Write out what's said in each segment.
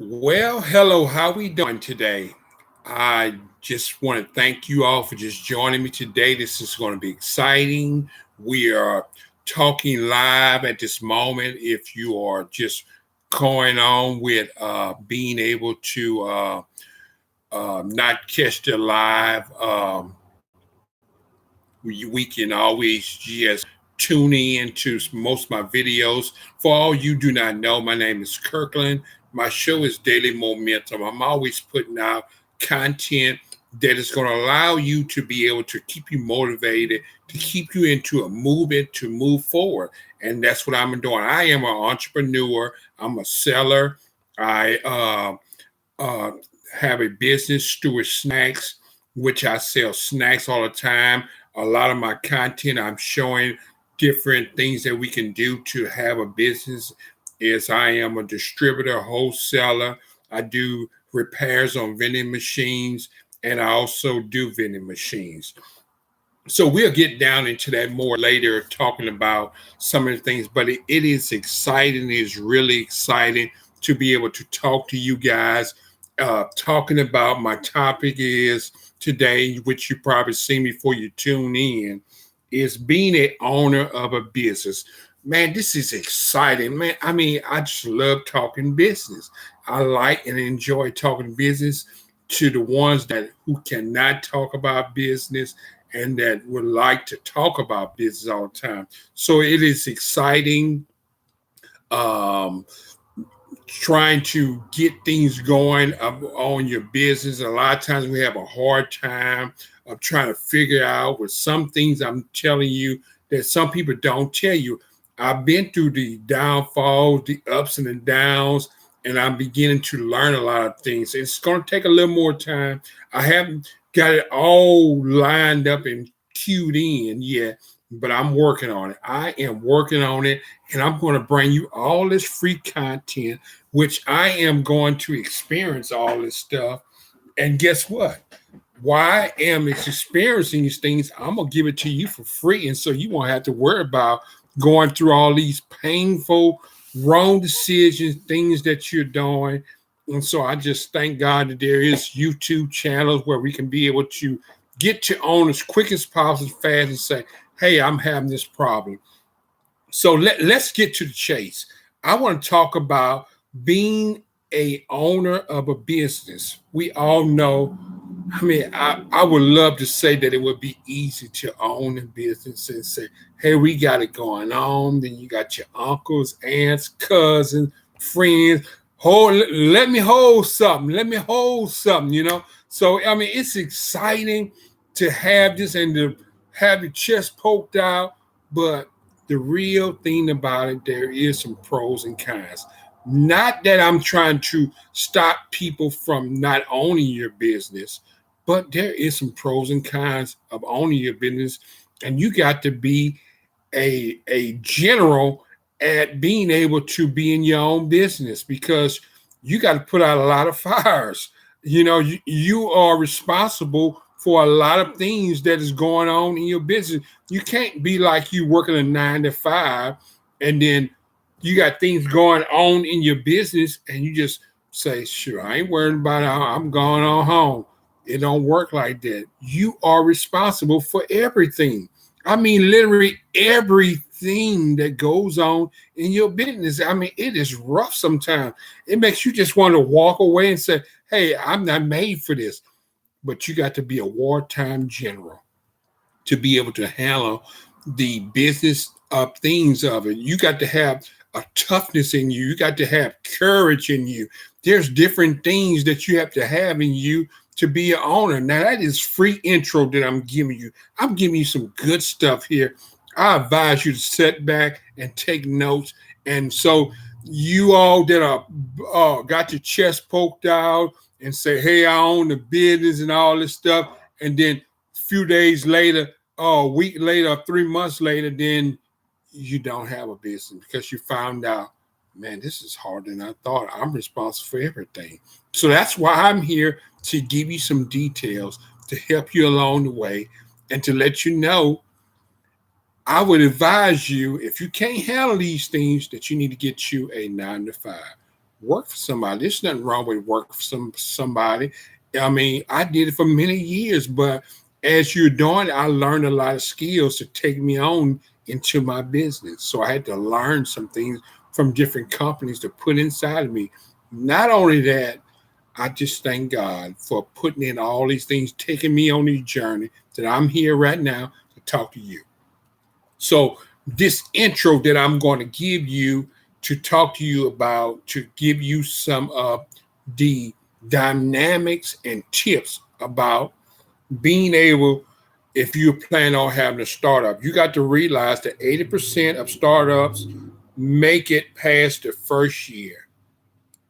Well, hello, how we doing today? I just want to thank you all for just joining me today. This is going to be exciting. We are talking live at this moment. If you are just going on with being able to not catch the live, we can always just tune in to most of my videos. For all you do not know, my name is Kirkland. My show is Daily Momentum. I'm always putting out content that is going to allow you to be able to keep you motivated, to keep you into a movement to move forward. And that's what I'm doing. I am an entrepreneur. I'm a seller. I have a business, Stewart Snacks, which I sell snacks all the time. A lot of my content, I'm showing different things that we can do to have a business. Is I am a distributor, wholesaler. I do repairs on vending machines, and I also do vending machines. So we'll get down into that more later, talking about some of the things. But it is exciting. It is really exciting to be able to talk to you guys. Talking about my topic is today, which you probably seen before you tune in, is being an owner of a business. Man, this is exciting, man. I mean, I just love talking business. I like and enjoy talking business to the ones that who cannot talk about business and that would like to talk about business all the time. So it is exciting. Um, Trying to get things going on your business. A lot of times we have a hard time of trying to figure out with some things I'm telling you that some people don't tell you. I've been through the downfalls, the ups and the downs, and I'm beginning to learn a lot of things. It's going to take a little more time. I haven't got it all lined up and queued in yet, but I'm working on it. I am working on it, and I'm going to bring you all this free content, which I am going to experience all this stuff. And guess what? Why I am experiencing these things, I'm going to give it to you for free. And so you won't have to worry about going through all these painful, wrong decisions, things that you're doing. And so I just thank God that there is YouTube channels where we can be able to get to own as quick as possible, fast, and say, hey, I'm having this problem. So let's get to the chase. I want to talk about being a owner of a business. We all know, I mean, I would love to say that it would be easy to own a business and say, hey, we got it going on. Then you got your uncles, aunts, cousins, friends. Let me hold something. Let me hold something. So, I mean, it's exciting to have this and to have your chest poked out. But the real thing about it, there is some pros and cons. Not that I'm trying to stop people from not owning your business, but there is some pros and cons of owning your business, and you got to be a general at being able to be in your own business because you got to put out a lot of fires. You are responsible for a lot of things that is going on in your business. You can't be like you working a 9 to 5 and then you got things going on in your business and you just say, sure, I ain't worried about it. I'm going on home. It don't work like that. You are responsible for everything. I mean, literally everything that goes on in your business. I mean, it is rough sometimes. It makes you just want to walk away and say, hey, I'm not made for this. But you got to be a wartime general to be able to handle the business of things of it. You got to have a toughness in you. You got to have courage in you. There's different things that you have to have in you to be an owner. Now that is free intro that I'm giving you. I'm giving you some good stuff here. I advise you to sit back and take notes. And so you all that are got your chest poked out and say, hey, I own the business and all this stuff. And then a few days later, a week later, 3 months later, then you don't have a business because you found out, man, this is harder than I thought. I'm responsible for everything. So that's why I'm here to give you some details to help you along the way and to let you know I would advise you if you can't handle these things that you need to get you a 9 to 5. work for somebody. There's nothing wrong with work for somebody. I mean, I did it for many years, but as you're doing it, I learned a lot of skills to take me on into my business. So I had to learn some things from different companies to put inside of me. Not only that, I just thank God for putting in all these things, taking me on this journey that I'm here right now to talk to you. So, this intro that I'm going to give you to talk to you about, to give you some of the dynamics and tips about being able, if you plan on having a startup, you got to realize that 80% of startups make it past the first year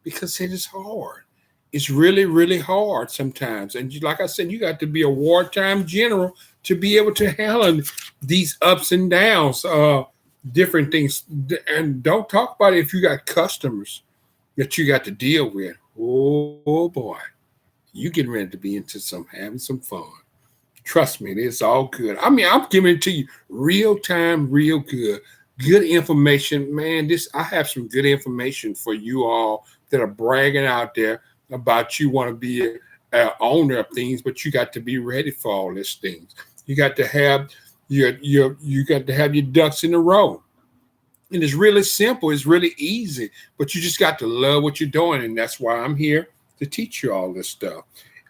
because it is hard. It's really, really hard sometimes. And like I said, you got to be a wartime general to be able to handle these ups and downs, different things. And don't talk about it if you got customers that you got to deal with. Oh boy, you getting ready to be into some having some fun. Trust me, it's all good. I mean, I'm giving it to you real time, real good. Good information, man. This I have some good information for you all that are bragging out there about you want to be a owner of things, but you got to be ready for all these things. You got to have you got to have your ducks in a row. And it's really simple, it's really easy, but you just got to love what you're doing. And that's why I'm here to teach you all this stuff.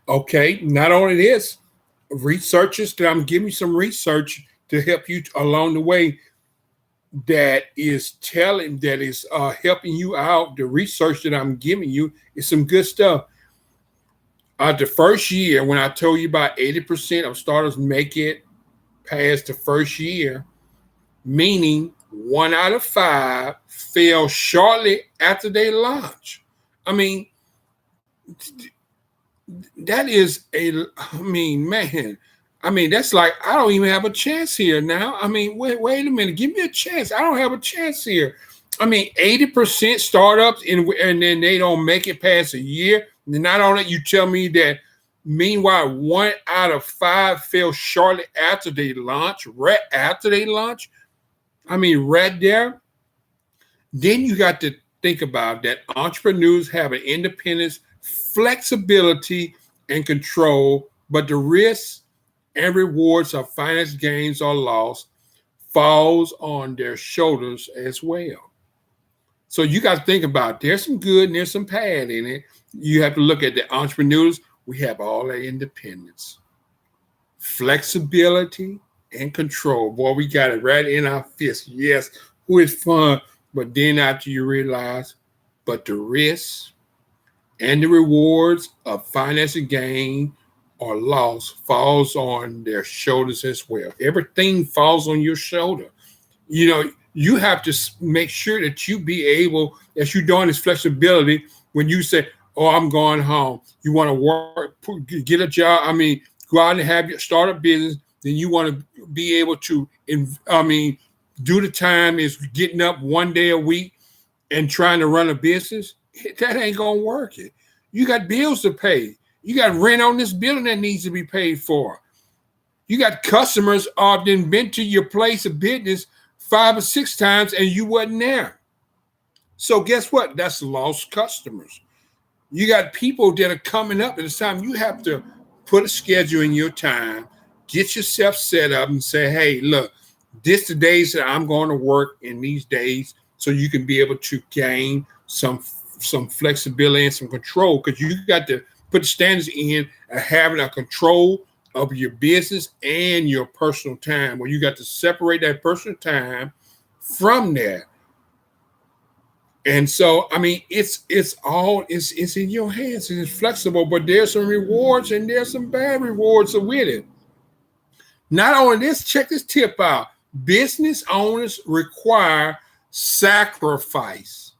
Okay, not only this, researchers that I'm giving you some research to help you along the way that is helping you out. The research that I'm giving you is some good stuff. The first year, when I told you about 80% of starters make it past the first year, meaning 1 out of 5 fail shortly after they launch. I mean, that is I mean, man, I mean, that's like, I don't even have a chance here now. I mean, wait a minute, give me a chance. I don't have a chance here. I mean, 80% startups and then they don't make it past a year. And not only you tell me that, meanwhile, 1 out of 5 fail shortly after they launch, right after they launch. I mean, right there. Then you got to think about that entrepreneurs have an independence, flexibility, and control, but the risks and rewards of finance gains or loss falls on their shoulders as well. So you got to think about there's some good and there's some bad in it. You have to look at the entrepreneurs. We have all that independence, flexibility, and control. Boy, we got it right in our fist. Yes, who is fun, but then after you realize, but the risks and the rewards of financial gain or loss falls on their shoulders as well. Everything falls on your shoulder. You know, you have to make sure that you be able, as you're doing this flexibility, when you say, oh, I'm going home, you want to work, get a job, I mean, go out and have your start a business, then you want to be able to, do the time is getting up 1 day a week and trying to run a business. That ain't going to work. You got bills to pay. You got rent on this building that needs to be paid for. You got customers often been to your place of business 5 or 6 times and you wasn't there. So guess what? That's lost customers. You got people that are coming up at the time. You have to put a schedule in your time, get yourself set up and say, hey, look, this the days that I'm going to work in these days, so you can be able to gain some flexibility and some control, because you got to put standards in having a control of your business and your personal time, where you got to separate that personal time from that. And so, I mean, it's in your hands and it's flexible, but there's some rewards and there's some bad rewards with it. Not only this, check this tip out. Business owners require sacrifice.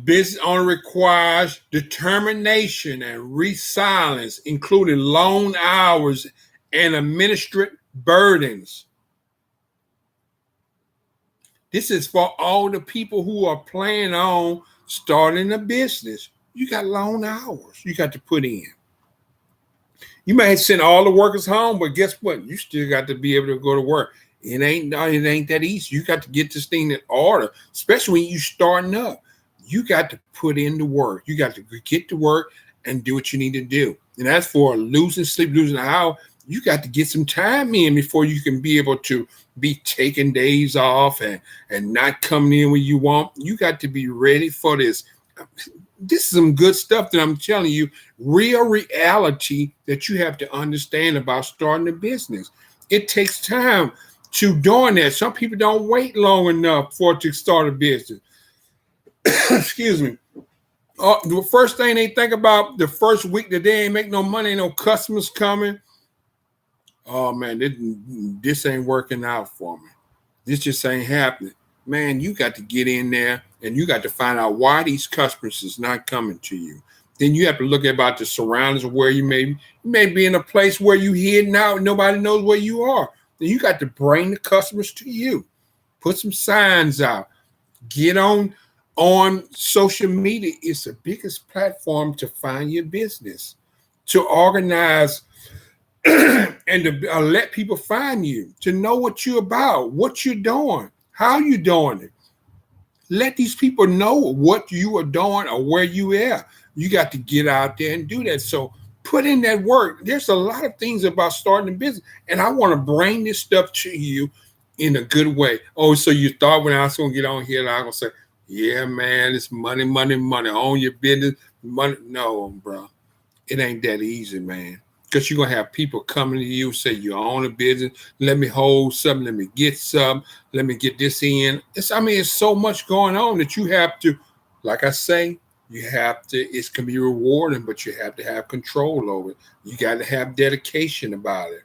Business owner requires determination and resilience, including long hours and administrative burdens. This is for all the people who are planning on starting a business. You got long hours you got to put in. You may send all the workers home, but guess what? You still got to be able to go to work. It ain't that easy. You got to get this thing in order, especially when you starting up. You got to put in the work. You got to get to work and do what you need to do. And as for losing sleep, losing an hour, you got to get some time in before you can be able to be taking days off and not coming in when you want. You got to be ready for this. This is some good stuff that I'm telling you, real reality that you have to understand about starting a business. It takes time to doing that. Some people don't wait long enough for it to start a business. Excuse me. The first thing they think about the first week that they ain't make no money, ain't no customers coming. Oh man, this ain't working out for me. This just ain't happening. Man, you got to get in there and you got to find out why these customers is not coming to you. Then you have to look about the surroundings of where you may be in a place where you hidden out and nobody knows where you are. Then you got to bring the customers to you. Put some signs out. Get on social media. It's the biggest platform to find your business, to organize and to let people find you, to know what you're about, what you're doing, how you doing it. Let these people know what you are doing or where you are. You got to get out there and do that. So put in that work. There's a lot of things about starting a business, and I want to bring this stuff to you in a good way. Oh, so you thought when I was going to get on here, I was going to say, yeah, man, it's money, money, money. Own your business, money. No, bro. It ain't that easy, man. Because you're going to have people coming to you, say you own a business. Let me hold something. Let me get some. Let me get this in. It's so much going on that you have to, like I say, it can be rewarding, but you have to have control over it. You got to have dedication about it.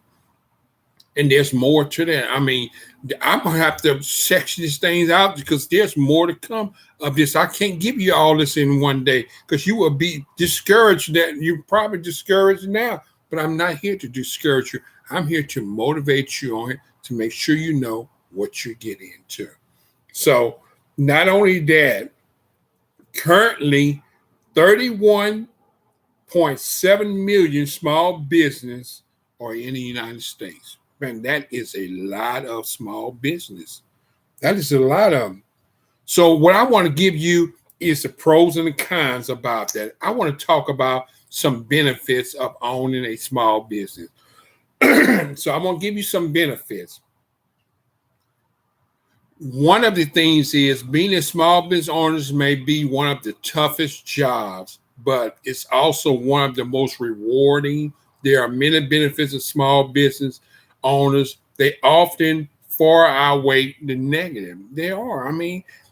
And there's more to that. I'm going to have to section these things out because there's more to come of this. I can't give you all this in one day because you will be discouraged. That you're probably discouraged now, but I'm not here to discourage you. I'm here to motivate you on it, to make sure you know what you're getting into. So not only that, currently 31.7 million small business are in the United States. Man, that is a lot of small business. That is a lot of them. So what I want to give you is the pros and the cons about that. I want to talk about some benefits of owning a small business. So I'm going to give you some benefits. One of the things is being a small business owners may be one of the toughest jobs, but it's also one of the most rewarding. There are many benefits of small business owners. They often far outweigh the negative. There are.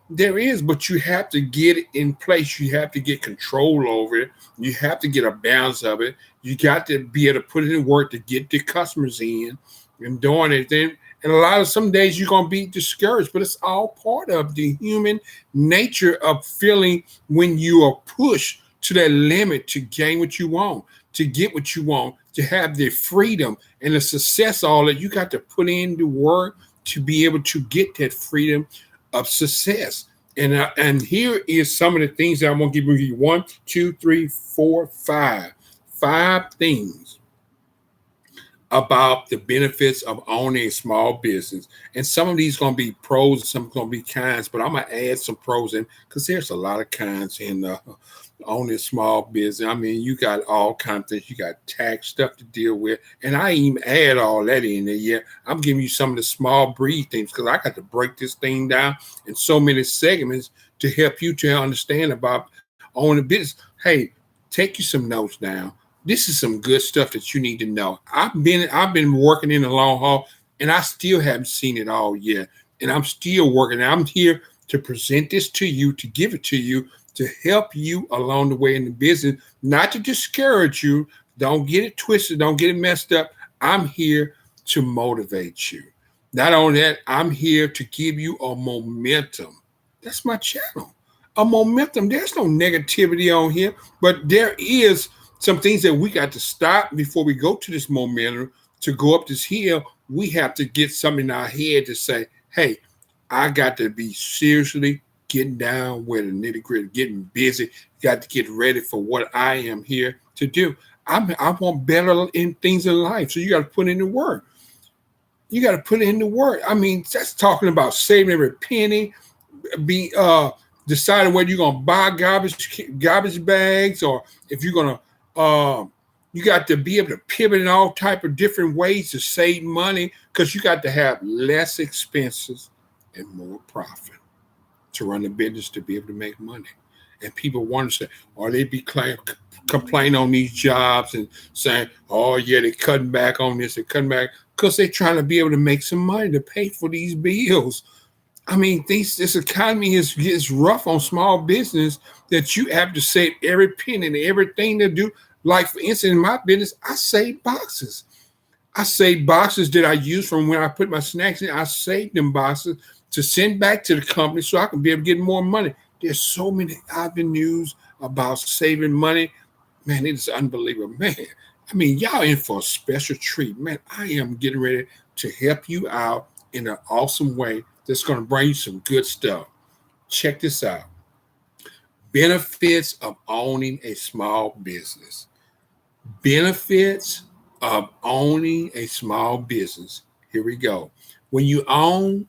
There is, but you have to get it in place. You have to get control over it. You have to get a balance of it. You got to be able to put it in work to get the customers in and doing it. And some days you're going to be discouraged, but it's all part of the human nature of feeling when you are pushed to that limit to gain what you want, to get what you want, to have the freedom and the success, all that. You got to put in the work to be able to get that freedom of success. And here is some of the things that I'm going to give you: 1, 2, 3, 4, 5. 5 things about the benefits of owning a small business. And some of these going to be pros, some going to be cons, but I'm going to add some pros in because there's a lot of cons in owning a small business. You got all kinds of things. You got tax stuff to deal with. And I even add all that in there. Yeah, I'm giving you some of the small breed things because I got to break this thing down in so many segments to help you to understand about owning a business. Hey, take you some notes down. This is some good stuff that you need to know. I've been working in the long haul, and I still haven't seen it all yet. And I'm still working. I'm here to present this to you, to give it to you, to help you along the way in the business, not to discourage you. Don't get it twisted. Don't get it messed up. I'm here to motivate you. Not only that, I'm here to give you a momentum. That's my channel. A momentum. There's no negativity on here, but there is some things that we got to stop before we go to this momentum. To go up this hill, we have to get something in our head to say, hey, I got to be seriously getting down with the nitty gritty, getting busy. Got to get ready for what I am here to do. I want better in things in life. So you got to put in the work. You got to put it into work. I mean, that's talking about saving every penny, be deciding whether you're gonna buy garbage bags or if you're gonna you got to be able to pivot in all type of different ways to save money because you got to have less expenses and more profit to run the business to be able to make money. And people want to say, or they be complain on these jobs and saying, oh yeah, they're cutting back on this, they're cutting back because they're trying to be able to make some money to pay for these bills. I mean, this economy gets rough on small business that you have to save every penny and everything to do. Like for instance, in my business, I save boxes. I save boxes that I use from when I put my snacks in. I save them boxes to send back to the company so I can be able to get more money. There's so many avenues about saving money. Man, it is unbelievable. Man, I mean, y'all in for a special treat. Man, I am getting ready to help you out in an awesome way that's going to bring you some good stuff. Check this out. Benefits of owning a small business. Benefits of owning a small business. Here we go. When you own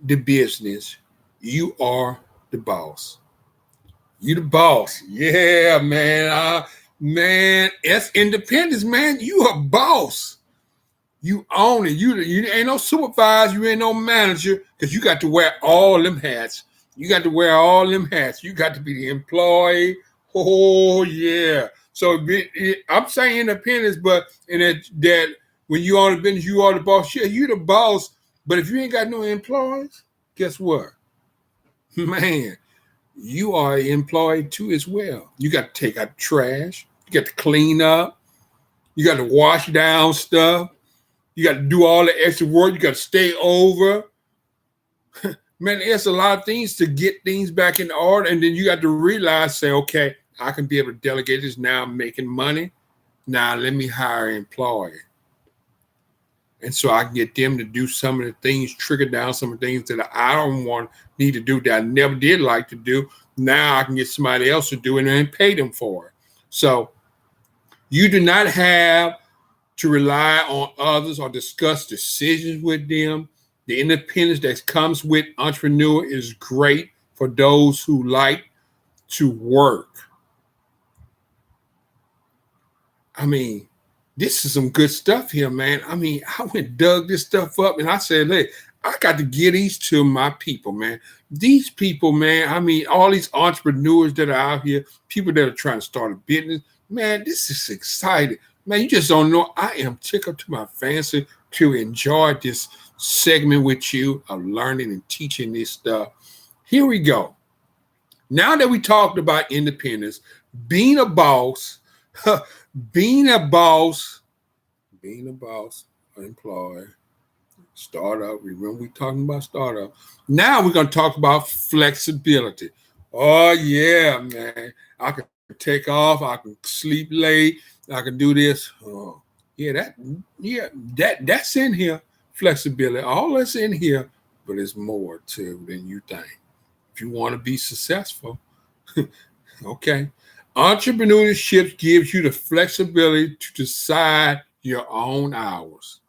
the business, you are the boss. You the boss. Yeah, man. Man, it's independence, man. You a boss. You own it. You ain't no supervisor. You ain't no manager because you got to wear all them hats. You got to wear all them hats. You got to be the employee. Oh yeah. So I'm saying independence, but in that when you own the business, you are the boss. Yeah, you the boss. But if you ain't got no employees, guess what? Man, you are employed too as well. You got to take out trash. You got to clean up. You got to wash down stuff. You got to do all the extra work. You got to stay over. Man, there's a lot of things to get things back in order. And then you got to realize, say, okay, I can be able to delegate this. Now I'm making money. Now let me hire an employee. And so I can get them to do some of the things, trigger down some of the things that I don't need to do that I never did like to do. Now I can get somebody else to do it and pay them for it. So you do not have to rely on others or discuss decisions with them. The independence that comes with entrepreneur is great for those who like to work. I mean, this is some good stuff here, man. I mean, I went and dug this stuff up and I said, hey, I got to get these to my people, man. These people, man, I mean, all these entrepreneurs that are out here, people that are trying to start a business, man, this is exciting. Man, you just don't know. I am tickled to my fancy to enjoy this segment with you of learning and teaching this stuff. Here we go. Now that we talked about independence, being a boss, being a boss, employee, startup. Remember we talking about startup. Now we're going to talk about flexibility. Oh yeah, man. I can take off. I can sleep late. I can do this. Oh, that's in here. Flexibility. All that's in here, but it's more too than you think. If you want to be successful, okay. Entrepreneurship gives you the flexibility to decide your own hours.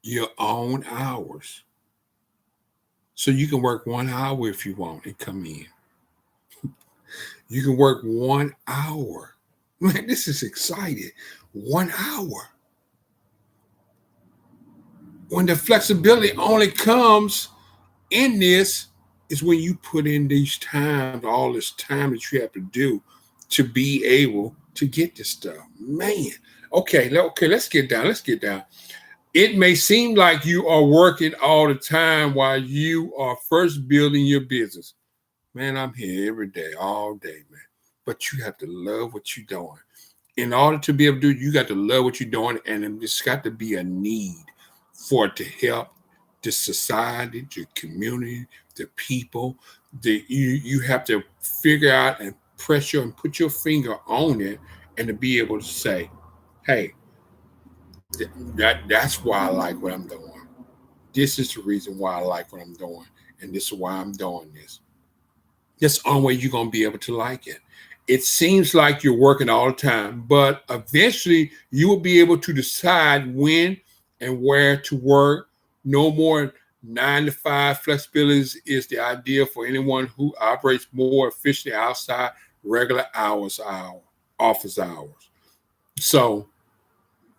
Your own hours. So you can work 1 hour if you want and come in. You can work 1 hour. Man, this is exciting. 1 hour. When the flexibility only comes in this is when you put in these times, all this time that you have to do to be able to get this stuff. Man. Okay, let's get down. It may seem like you are working all the time while you are first building your business. Man, I'm here every day, all day, man. But you have to love what you're doing. In order to be able to do it, you got to love what you're doing, and it's got to be a need for it to help the society, the community, the people. You have to figure out and pressure and put your finger on it and to be able to say, hey, that's why I like what I'm doing. This is the reason why I like what I'm doing. And this is why I'm doing this. That's the only way you're going to be able to like it. It seems like you're working all the time, but eventually you will be able to decide when and where to work. No more 9 to 5 flexibility is the idea for anyone who operates more efficiently outside regular office hours. So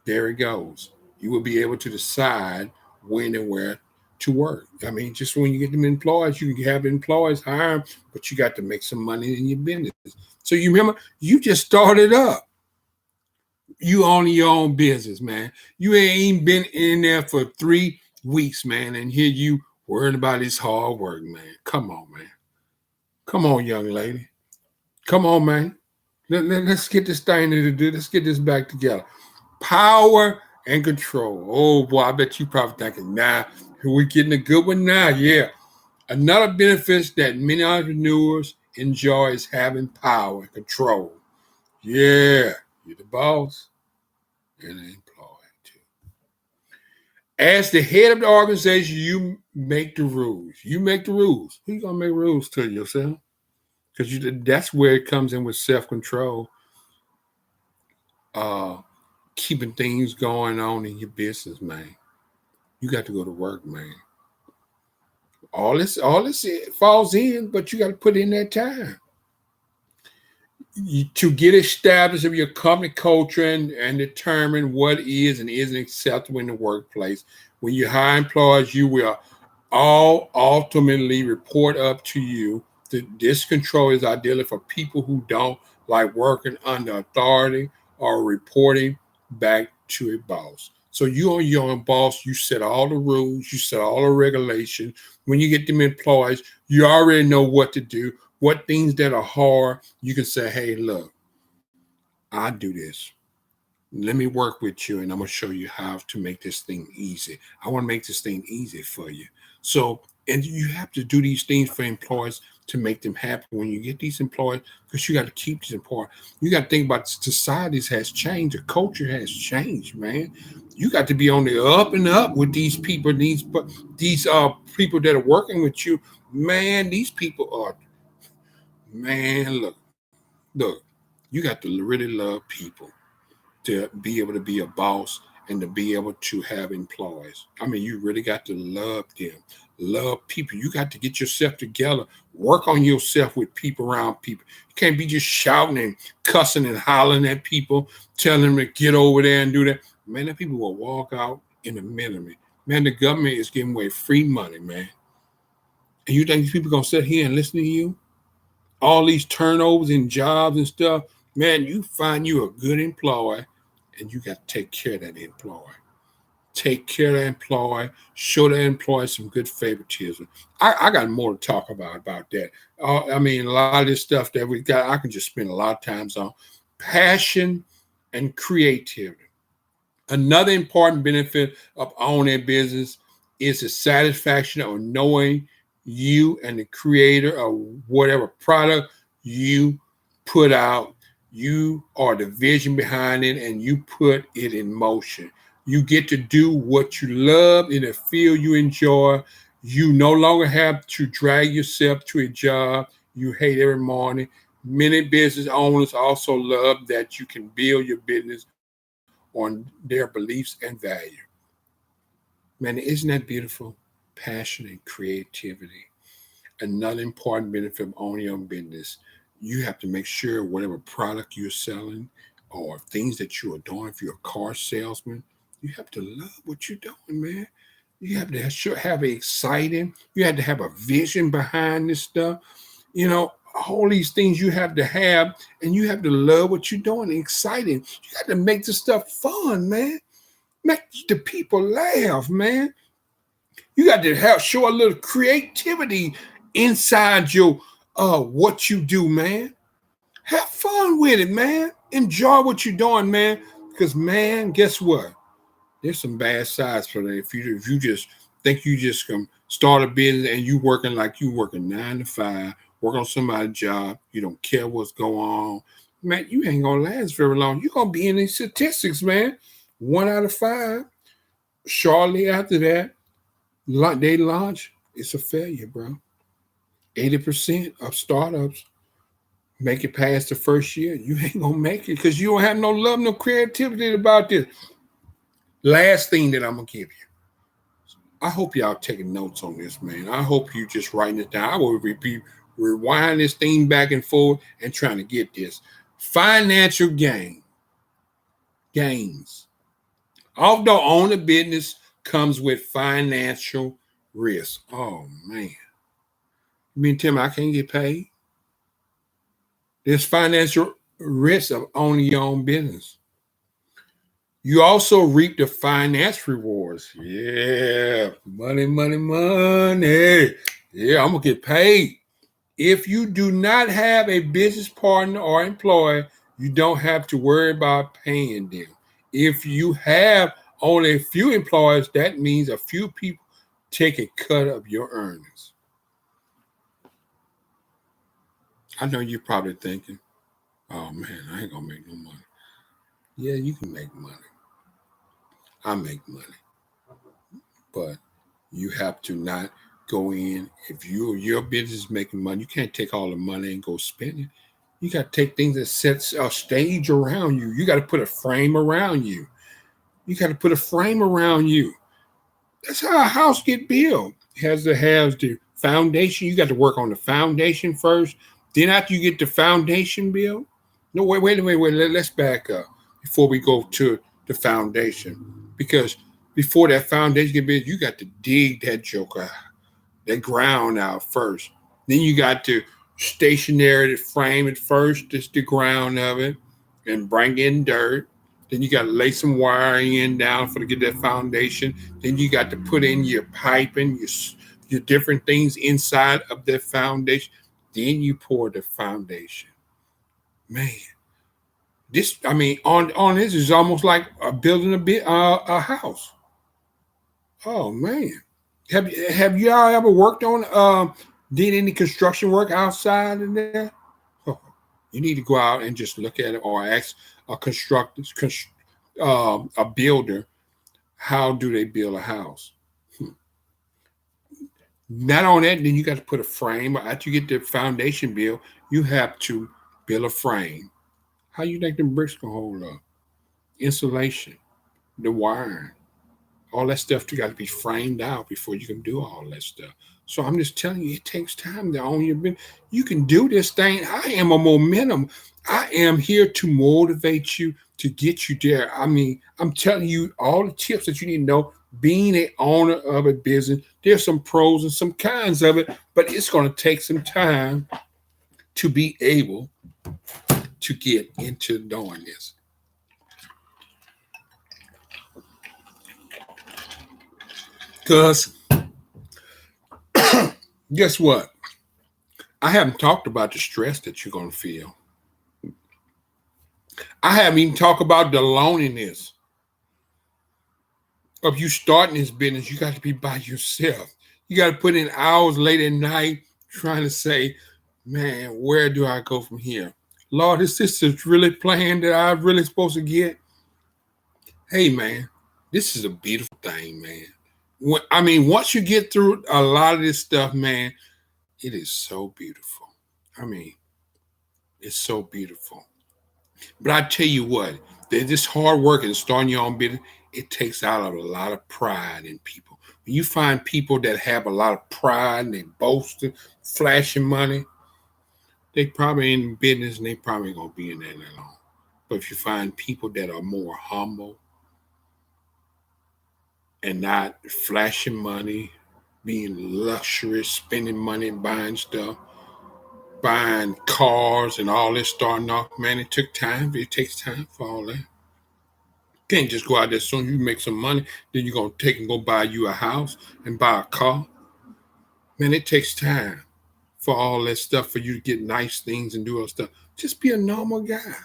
there it goes. You will be able to decide when and where to work. I mean, just when you get them employees, you can have employees hire them, but you got to make some money in your business. So you remember, you just started up. You own your own business, man. You ain't even been in there for 3 weeks, man, and here you worried about this hard work, man. Come on, man. Come on, young lady. Come on, man. Let's get this thing to do. Let's get this back together. Power and control. Oh boy, I bet you probably thinking, nah, we're getting a good one now. Yeah. Another benefit that many entrepreneurs enjoy is having power and control. Yeah, you're the boss and an employee too. As the head of the organization, you make the rules. You make the rules. Who you gonna make rules to yourself? Because that's where it comes in with self-control. Keeping things going on in your business, man. You got to go to work, man. All this falls in, but you got to put in that time to get established of your company culture and determine what is and isn't acceptable in the workplace. When you hire employees, you will all ultimately report up to you. This control is ideally for people who don't like working under authority or reporting back to a boss. So you are your own boss. You set all the rules. You set all the regulations. When you get them employees, you already know what to do. What things that are hard, you can say, hey, look, I do this. Let me work with you, and I'm going to show you how to make this thing easy. I want to make this thing easy for you. So, and you have to do these things for employees to make them happy when you get these employees, because you got to keep these employees. You got to think about societies has changed. The culture has changed, man. You got to be on the up and up with these people, these people that are working with you. Man, these people are, man, look, you got to really love people to be able to be a boss and to be able to have employees. I mean, you really got to love them, love people. You got to get yourself together, work on yourself with people around people. You can't be just shouting and cussing and hollering at people, telling them to get over there and do that. Man, that people will walk out in a minute. Man, the government is giving away free money, man. And you think these people going to sit here and listen to you? All these turnovers in jobs and stuff, man, you find you a good employee and you got to take care of that employee. Take care of that employee, show that employee some good favoritism. I got more to talk about that. I mean, a lot of this stuff that we got, I can just spend a lot of times on. Passion and creativity. Another important benefit of owning a business is the satisfaction of knowing you and the creator of whatever product you put out. You are the vision behind it and you put it in motion. You get to do what you love in a field you enjoy. You no longer have to drag yourself to a job you hate every morning. Many business owners also love that you can build your business on their beliefs and value. Man, isn't that beautiful? Passion and creativity. Another important benefit of owning your own business, you have to make sure whatever product you're selling or things that you are doing, if you're a car salesman, you have to love what you're doing, man. You have to have it exciting. You have to have a vision behind this stuff. You know, all these things you have to have, and you have to love what you're doing. Exciting. You got to make this stuff fun, man. Make the people laugh, man. You got to show a little creativity inside your what you do, man. Have fun with it, man. Enjoy what you're doing, man. Because, man, guess what? There's some bad sides for that. If you just think you just can start a business and you working like you working 9 to 5, work on somebody's job, you don't care what's going on, man, you ain't gonna last very long. You're gonna be in these statistics, man. 1 out of 5. Shortly after that, they launch, it's a failure, bro. 80% of startups make it past the first year, you ain't gonna make it because you don't have no love, no creativity about this. Last thing that I'm gonna give you. I hope y'all taking notes on this, man. I hope you just writing it down. I will be rewind this thing back and forth and trying to get this. Financial gains. Although owning a business comes with financial risk. Oh man. You mean tell me I can't get paid? There's financial risk of owning your own business. You also reap the finance rewards. Yeah, money, money, money. Yeah, I'm gonna get paid. If you do not have a business partner or employee, you don't have to worry about paying them. If you have only a few employees, that means a few people take a cut of your earnings. I know you're probably thinking, oh man, I ain't gonna make no money. Yeah, you can make money. I make money. But you have to not go in. If your business is making money, you can't take all the money and go spend it. You got to take things that sets a stage around you. You got to put a frame around you. You got to put a frame around you. That's how a house get built. It has to have the foundation. You got to work on the foundation first. Then after you get the foundation built, no, wait. Let's back up before we go to the foundation. Because before that foundation get built, you got to dig that joker, that ground out first. Then you got to stationary to frame it first, just the ground of it, and bring in dirt. Then you got to lay some wiring in down for to get that foundation. Then you got to put in your piping, your different things inside of that foundation. Then you pour the foundation. Man, this on this is almost like building a house. Oh man, have y'all ever worked on did any construction work outside of there? Oh, you need to go out and just look at it or ask a a builder, how do they build a house? Not on that, then you got to put a frame. After you get the foundation built, you have to build a frame. How you think the bricks gonna hold up? Insulation, the wiring, all that stuff you got to be framed out before you can do all that stuff. So I'm just telling you, it takes time to own your business. You can do this thing. I am a momentum. I am here to motivate you to get you there. I'm telling you all the tips that you need to know. Being an owner of a business, there's some pros and some cons of it, but it's going to take some time to be able to get into doing this. Because guess what? I haven't talked about the stress that you're going to feel. I haven't even talked about the loneliness of you starting this business. You got to be by yourself. You got to put in hours late at night trying to say, man, where do I go from here? Lord, is this a really plan that I'm really supposed to get? Hey, man, this is a beautiful thing, man. Once you get through a lot of this stuff, man, it is so beautiful. I mean, it's so beautiful. But I tell you what, this hard work and starting your own business, it takes out a lot of pride in people. When you find people that have a lot of pride and they boasting, flashing money, they probably in business and they probably gonna be in there that long. But if you find people that are more humble and not flashing money, being luxurious, spending money, buying stuff, buying cars and all this starting off, man, it took time. It takes time for all that. You can't just go out there as soon as you make some money, then you're gonna take and go buy you a house and buy a car. Man, it takes time for all that stuff for you to get nice things and do all stuff. Just be a normal guy.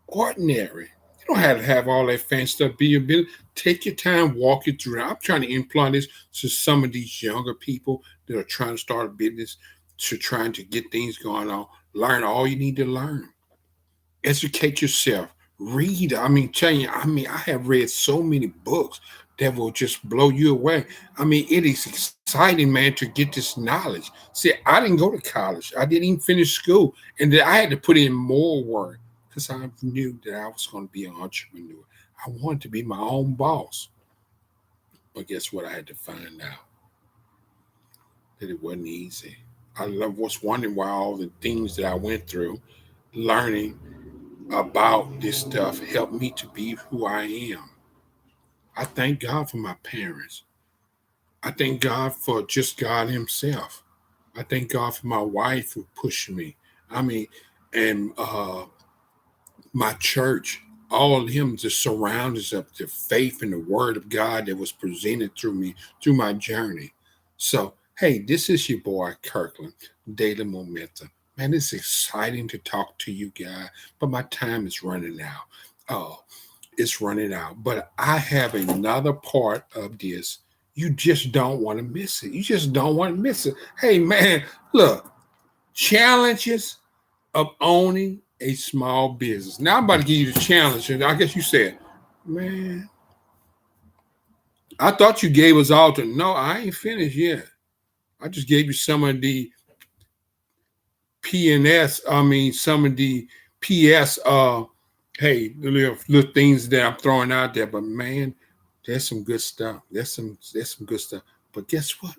Ordinary. You don't have to have all that fancy stuff. Be your business. Take your time, walk it through. I'm trying to imply this to some of these younger people that are trying to start a business, to trying to get things going on. Learn all you need to learn. Educate yourself. Read. Tell you, I have read so many books, that will just blow you away. I mean, it is exciting, man, to get this knowledge. See, I didn't go to college. I didn't even finish school. And then I had to put in more work because I knew that I was going to be an entrepreneur. I wanted to be my own boss. But guess what? I had to find out that it wasn't easy. Was wondering why all the things that I went through, learning about this stuff, helped me to be who I am. I thank God for my parents. I thank God for just God Himself. I thank God for my wife who pushed me. I mean, and my church, all of them just surround us up the faith and the word of God that was presented through me through my journey. So, hey, this is your boy Kirkland, Daily Momentum. Man, it's exciting to talk to you guys, but my time is running out. Oh, it's running out. But I have another part of this. You just don't want to miss it. You just don't want to miss it. Hey, man, look, challenges of owning a small business. Now I'm about to give you the challenge, and I guess you said, man, I thought you gave us all to. No, I ain't finished yet. I just gave you some of the PNS. I mean, some of the PS. Hey, the little things that I'm throwing out there, but man, there's some good stuff. There's some good stuff. But guess what?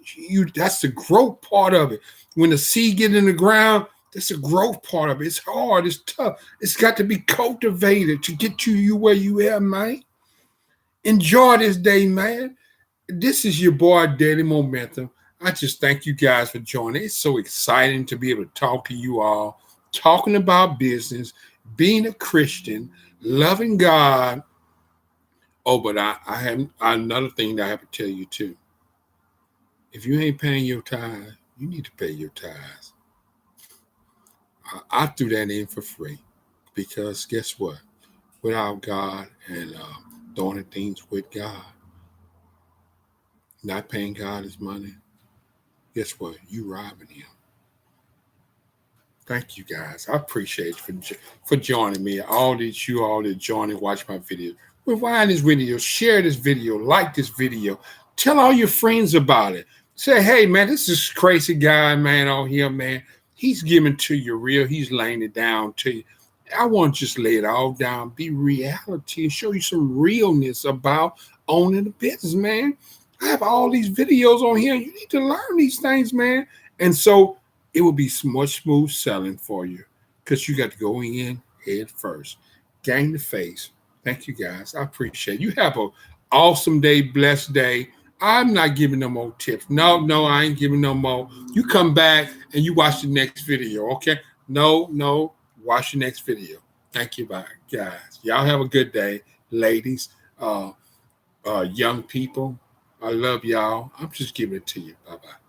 That's the growth part of it. When the seed get in the ground, that's the growth part of it. It's hard. It's tough. It's got to be cultivated to get you where you are, man. Enjoy this day, man. This is your boy, Daily Momentum. I just thank you guys for joining. It's so exciting to be able to talk to you all, talking about business, being a Christian, loving God. Oh, but I have another thing that I have to tell you too. If you ain't paying your tithes, you need to pay your tithes. I threw that in for free because guess what? Without God and doing things with God, not paying God His money, guess what? You robbing Him. Thank you guys. I appreciate you for joining me. All that joining, watch my videos. Rewind this video, share this video, like this video, tell all your friends about it. Say, hey man, this is crazy guy, man, out here, man. He's giving to you real. He's laying it down to you. I want to just lay it all down, be reality, and show you some realness about owning a business, man. I have all these videos on here. You need to learn these things, man. And so it will be much smooth selling for you because you got to go in head first. Gain the face. Thank you guys. I appreciate it. You have an awesome day, blessed day. I'm not giving no more tips. No, I ain't giving no more. You come back and you watch the next video, okay? No, watch the next video. Thank you, bye, guys. Y'all have a good day, ladies, young people. I love y'all. I'm just giving it to you. Bye-bye.